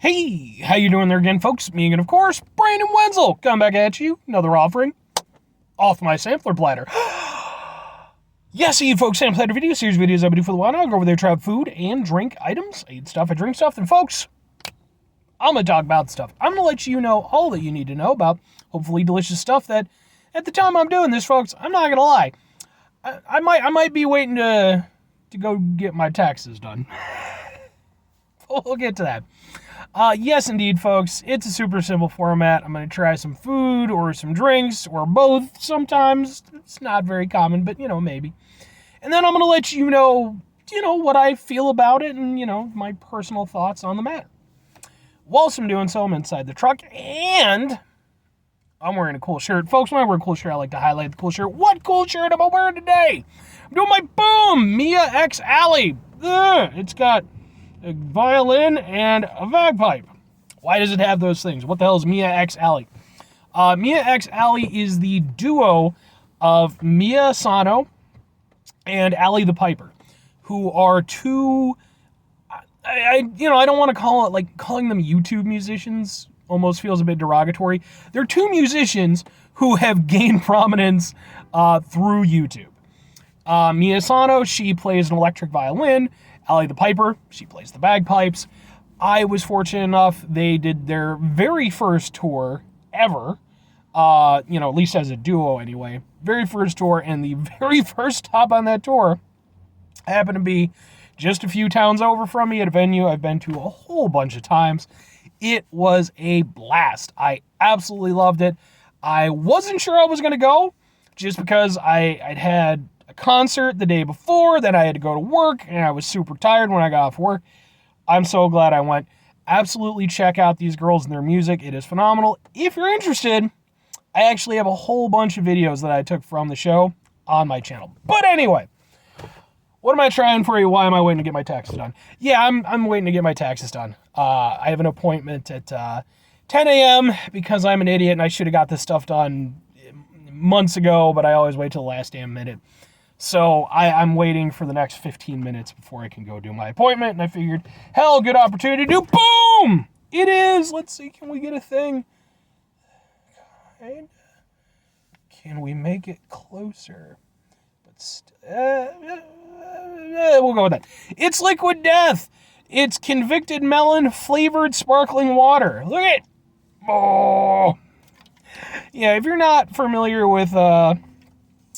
Hey, how you doing there again, folks? Me again, of course, Brandon Wenzel, coming back at you. Another offering off my sampler platter. Yes, I eat folks, sampler platter video series videos I do for the while now. I go over there, try out food and drink items. I eat stuff, I drink stuff, and folks, I'm gonna talk about stuff. I'm gonna let you know all that you need to know about hopefully delicious stuff that at the time I'm doing this, folks, I'm not gonna lie. I might be waiting to go get my taxes done. We'll get to that. Yes, indeed, folks. It's a super simple format. I'm going to try some food or some drinks or both sometimes. It's not very common, but, maybe. And then I'm going to let you know, what I feel about it and, my personal thoughts on the matter. Whilst I'm doing so, I'm inside the truck and I'm wearing a cool shirt. Folks, when I wear a cool shirt, I like to highlight the cool shirt. What cool shirt am I wearing today? I'm doing my Boom Mia X Alley. It's got a violin and a bagpipe. Why does it have those things? What the hell is Mia X Alley? Mia X Alley is the duo of Mia Sano and Allie the Piper, who are two. I don't want to call it calling them YouTube musicians. Almost feels a bit derogatory. They're two musicians who have gained prominence through YouTube. Mia Sano, she plays an electric violin. Allie the Piper, she plays the bagpipes. I was fortunate enough, they did their very first tour ever, at least as a duo anyway. Very first tour, and the very first stop on that tour happened to be just a few towns over from me at a venue I've been to a whole bunch of times. It was a blast. I absolutely loved it. I wasn't sure I was going to go, just because I'd had a concert the day before, then I had to go to work, and I was super tired when I got off work. I'm so glad I went. Absolutely check out these girls and their music. It is phenomenal. If you're interested, I actually have a whole bunch of videos that I took from the show on my channel. But anyway, what am I trying for you? Why am I waiting to get my taxes done? Yeah, I'm waiting to get my taxes done. I have an appointment at 10 a.m. because I'm an idiot and I should have got this stuff done months ago, but I always wait till the last damn minute. So I'm waiting for the next 15 minutes before I can go do my appointment, and I figured, hell, good opportunity to do boom! It is! Let's see, can we get a thing? Can we make it closer? But we'll go with that. It's Liquid Death! It's convicted melon flavored sparkling water. Look at it! Oh! Yeah, if you're not familiar with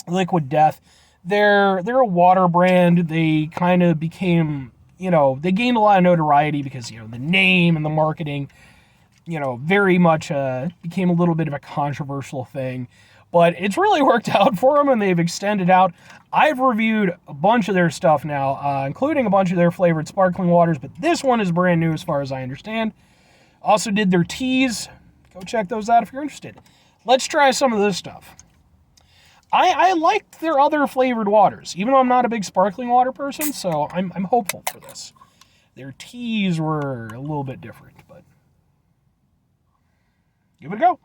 Liquid Death, they're a water brand. They kind of became, they gained a lot of notoriety because, the name and the marketing, very much became a little bit of a controversial thing. But it's really worked out for them, and they've extended out. I've reviewed a bunch of their stuff now, including a bunch of their flavored sparkling waters, but this one is brand new as far as I understand. Also did their teas. Go check those out if you're interested. Let's try some of this stuff. I liked their other flavored waters, even though I'm not a big sparkling water person, so I'm hopeful for this. Their teas were a little bit different, but give it a go.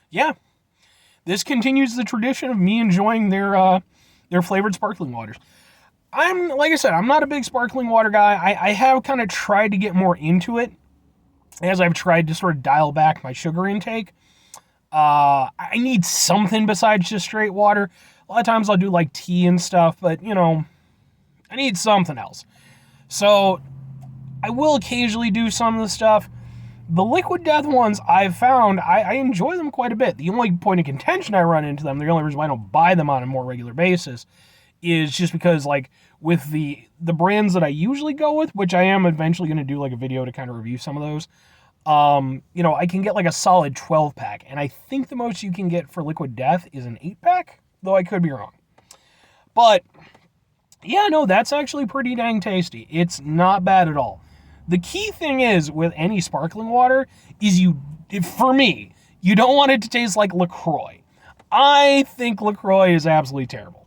Yeah, this continues the tradition of me enjoying their flavored sparkling waters. Like I said, I'm not a big sparkling water guy. I have kind of tried to get more into it as I've tried to sort of dial back my sugar intake. I need something besides just straight water. A lot of times I'll do like tea and stuff, but I need something else. So I will occasionally do some of the stuff. The Liquid Death ones I've found, I enjoy them quite a bit. The only point of contention I run into them, the only reason why I don't buy them on a more regular basis, is just because, with the brands that I usually go with, which I am eventually going to do, a video to kind of review some of those, I can get, a solid 12-pack, and I think the most you can get for Liquid Death is an 8-pack, though I could be wrong. But, yeah, no, that's actually pretty dang tasty. It's not bad at all. The key thing is, with any sparkling water, is for me, you don't want it to taste like LaCroix. I think LaCroix is absolutely terrible.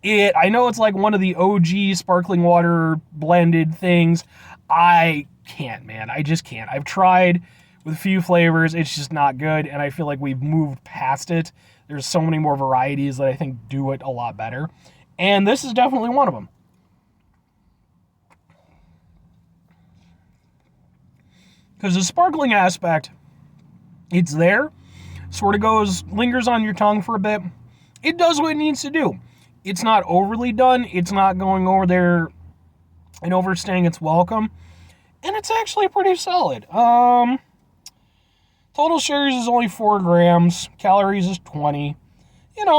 I know it's one of the OG sparkling water blended things. I can't, man. I just can't. I've tried with few flavors, it's just not good, and I feel like we've moved past it. There's so many more varieties that I think do it a lot better, and this is definitely one of them. Because the sparkling aspect, it's there, sort of lingers on your tongue for a bit. It does what it needs to do. It's not overly done. It's not going over there and overstaying its welcome. And it's actually pretty solid. Total sugars is only 4 grams. Calories is 20.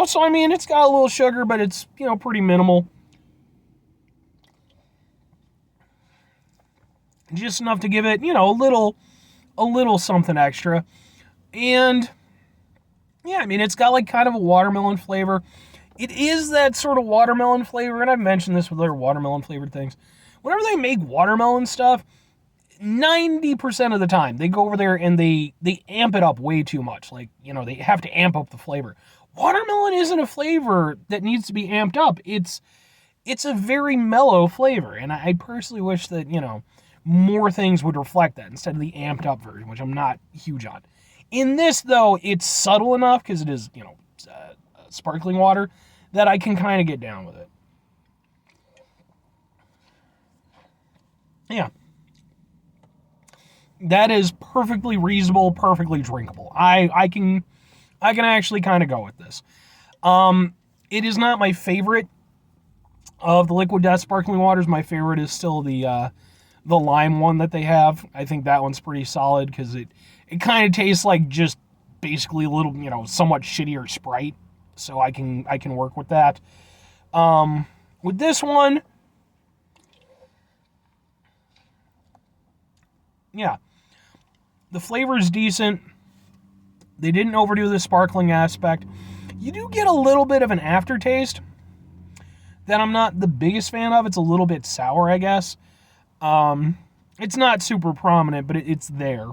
So I mean, it's got a little sugar, but it's, pretty minimal. Just enough to give it, a little something extra. And yeah, I mean, it's got like kind of a watermelon flavor. It is that sort of watermelon flavor, and I've mentioned this with other watermelon flavored things. Whenever they make watermelon stuff, 90% of the time they go over there and they amp it up way too much. Like, they have to amp up the flavor. Watermelon isn't a flavor that needs to be amped up. It's a very mellow flavor, and I personally wish that, more things would reflect that instead of the amped up version, which I'm not huge on. In this, though, it's subtle enough because it is, sparkling water that I can kind of get down with it. Yeah. That is perfectly reasonable, perfectly drinkable. I can actually kind of go with this. It is not my favorite of the Liquid Death sparkling waters. My favorite is still the lime one that they have. I think that one's pretty solid because it kind of tastes like just basically a little, somewhat shittier Sprite. So I can work with that. With this one, yeah, the flavor is decent. They didn't overdo the sparkling aspect. You do get a little bit of an aftertaste that I'm not the biggest fan of. It's a little bit sour, I guess. It's not super prominent, but it's there.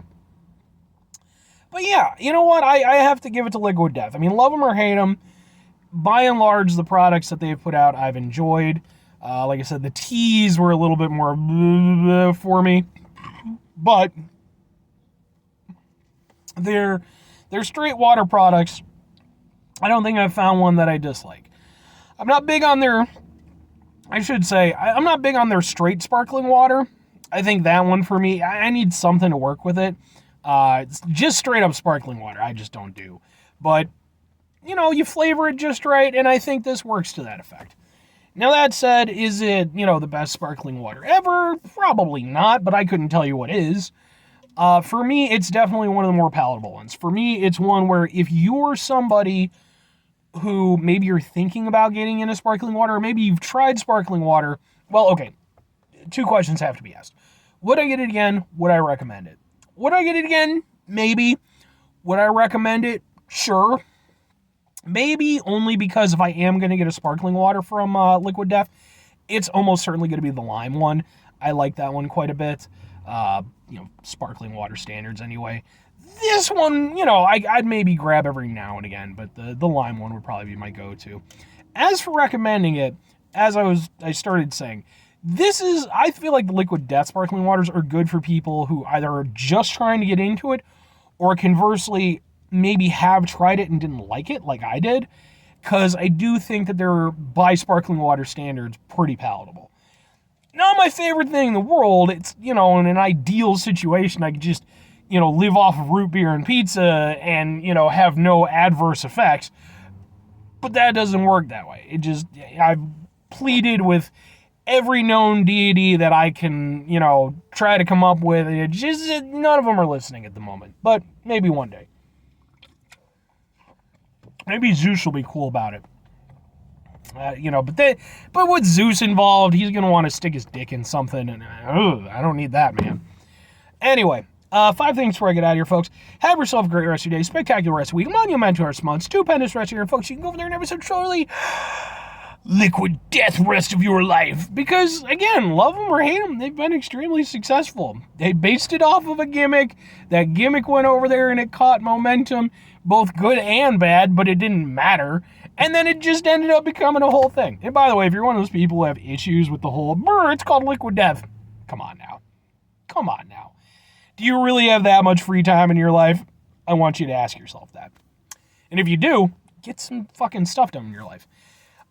But yeah, you know what? I have to give it to Liquid Death. I mean, love them or hate them, by and large, the products that they've put out, I've enjoyed. Like I said, the teas were a little bit more for me, but they're straight water products. I don't think I've found one that I dislike. I'm not big on their straight sparkling water. I think that one for me, I need something to work with it. It's just straight up sparkling water, I just don't do. But, you flavor it just right, and I think this works to that effect. Now that said, is it, the best sparkling water ever? Probably not, but I couldn't tell you what is. For me, it's definitely one of the more palatable ones. For me, it's one where if you're somebody who maybe you're thinking about getting into sparkling water, or maybe you've tried sparkling water, well, okay, 2 questions have to be asked. Would I get it again? Would I recommend it? Would I get it again? Maybe. Would I recommend it? Sure. Maybe only because if I am going to get a sparkling water from Liquid Death, it's almost certainly going to be the lime one. I like that one quite a bit. Sparkling water standards anyway. This one, I'd maybe grab every now and again, but the lime one would probably be my go-to. As for recommending it, as I started saying, I feel like the Liquid Death sparkling waters are good for people who either are just trying to get into it, or conversely, maybe have tried it and didn't like it, like I did, because I do think that they're, by sparkling water standards, pretty palatable. Not my favorite thing in the world. It's, in an ideal situation, I could just, live off of root beer and pizza and, have no adverse effects. But that doesn't work that way. I've pleaded with every known deity that I can, try to come up with. None of them are listening at the moment. But maybe one day. Maybe Zeus will be cool about it. But with Zeus involved, he's going to want to stick his dick in something, and I don't need that, man. Anyway, 5 things before I get out of here, folks. Have yourself a great rest of your day, spectacular rest of the week, monumental months, stupendous rest of your year, folks. You can go over there and ever so shortly Liquid Death rest of your life. Because, again, love them or hate them, they've been extremely successful. They based it off of a gimmick. That gimmick went over there and it caught momentum, both good and bad, but it didn't matter. And then it just ended up becoming a whole thing. And by the way, if you're one of those people who have issues with the whole, it's called Liquid Death. Come on now. Do you really have that much free time in your life? I want you to ask yourself that. And if you do, get some fucking stuff done in your life.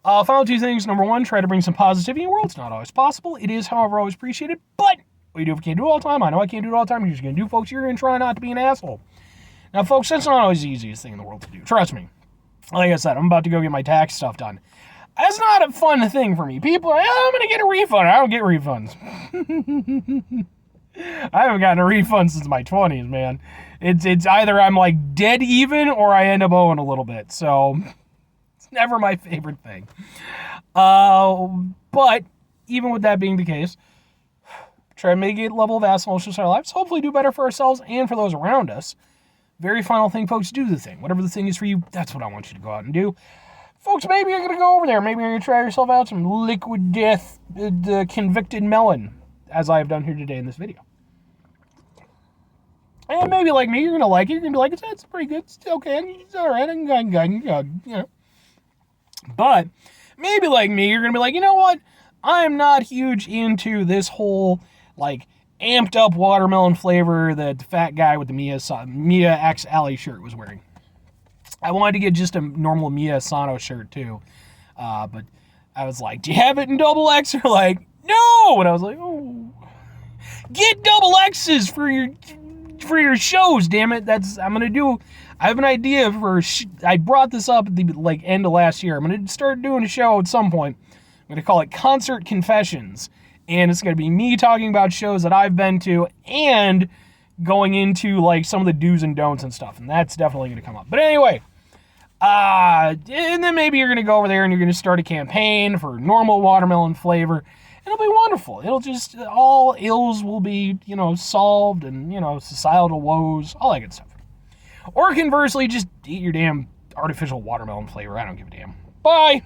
Final two things. Number one, try to bring some positivity in the world. It's not always possible. It is, however, always appreciated. But what you do if you can't do it all the time, I know I can't do it all the time. You're just going to do, folks. You're going to try not to be an asshole. Now, folks, that's not always the easiest thing in the world to do. Trust me. Like I said, I'm about to go get my tax stuff done. That's not a fun thing for me. People are like, oh, I'm going to get a refund. I don't get refunds. I haven't gotten a refund since my 20s, man. It's either I'm like dead even or I end up owing a little bit. So it's never my favorite thing. But even with that being the case, try to make it level of assholishness in our lives. Hopefully do better for ourselves and for those around us. Very final thing, folks, do the thing. Whatever the thing is for you, that's what I want you to go out and do. Folks, maybe you're going to go over there. Maybe you're going to try yourself out some liquid death convicted melon, as I have done here today in this video. And maybe like me, you're going to like it. You're going to be like, it's pretty good. It's okay. It's all right. You know. But maybe like me, you're going to be like, you know what? I'm not huge into this whole, like, amped up watermelon flavor that the fat guy with the Mia X Alley shirt was wearing. I wanted to get just a normal Mia Sano shirt too. But I was like, do you have it in double X? They're like, no! And I was like, oh. Get double X's for your shows, damn it. I have an idea for, I brought this up at the end of last year. I'm going to start doing a show at some point. I'm going to call it Concert Confessions. And it's going to be me talking about shows that I've been to and going into like some of the do's and don'ts and stuff. And that's definitely going to come up. But anyway, and then maybe you're going to go over there and you're going to start a campaign for normal watermelon flavor. And it'll be wonderful. It'll just, all ills will be, solved and, societal woes, all that good stuff. Or conversely, just eat your damn artificial watermelon flavor. I don't give a damn. Bye.